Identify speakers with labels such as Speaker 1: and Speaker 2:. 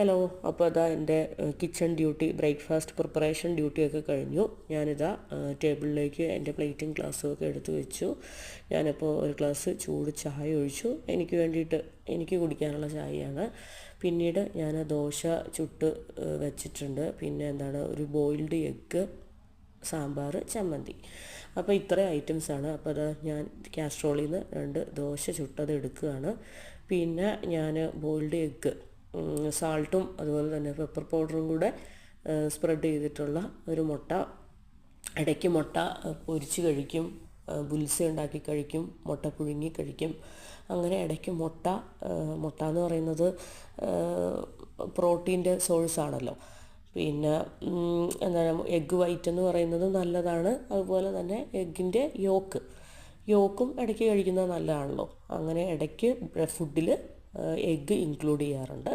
Speaker 1: Hello. അപ്പോൾ അതാ എൻ്റെ കിച്ചൺ ഡ്യൂട്ടി, ബ്രേക്ക്ഫാസ്റ്റ് പ്രിപ്പറേഷൻ ഡ്യൂട്ടിയൊക്കെ കഴിഞ്ഞു. ഞാനിതാ ടേബിളിലേക്ക് എൻ്റെ പ്ലേറ്റും ഗ്ലാസ്സും ഒക്കെ എടുത്തു വെച്ചു. ഞാനിപ്പോൾ ഒരു ഗ്ലാസ് ചൂട് ചായ ഒഴിച്ചു. എനിക്ക് കുടിക്കാനുള്ള ചായയാണ്. പിന്നീട് ഞാൻ ദോശ ചുട്ട് വെച്ചിട്ടുണ്ട്. പിന്നെ ഒരു ബോയിൽഡ് എഗ്ഗ്, സാമ്പാർ, ചമ്മന്തി. അപ്പോൾ ഇത്രയും ഐറ്റംസാണ്. അപ്പോൾ അത് ഞാൻ കാസ്ട്രോളിൽ നിന്ന് 2 ദോശ ചുട്ടത് എടുക്കുകയാണ്. പിന്നെ ഞാൻ ബോയിൽഡ് എഗ്ഗ് സാൾട്ടും അതുപോലെ തന്നെ പെപ്പർ പൗഡറും കൂടെ സ്പ്രെഡ് ചെയ്തിട്ടുള്ള ഒരു മുട്ട. ഇടയ്ക്ക് മുട്ട പൊരിച്ച് കഴിക്കും, ബുൽസ ഉണ്ടാക്കി കഴിക്കും, മുട്ട പുഴുങ്ങി കഴിക്കും. അങ്ങനെ ഇടയ്ക്ക് മുട്ട എന്ന് പറയുന്നത് പ്രോട്ടീൻ്റെ സോഴ്സാണല്ലോ. പിന്നെ എഗ്ഗ് വൈറ്റ് എന്ന് പറയുന്നത് നല്ലതാണ്. അതുപോലെ തന്നെ എഗ്ഗിൻ്റെ യോക്കും ഇടയ്ക്ക് കഴിക്കുന്നത് നല്ലതാണല്ലോ. അങ്ങനെ ഇടയ്ക്ക് ഫുഡിൽ എഗ്ഗ് ഇൻക്ലൂഡ് ചെയ്യാറുണ്ട്.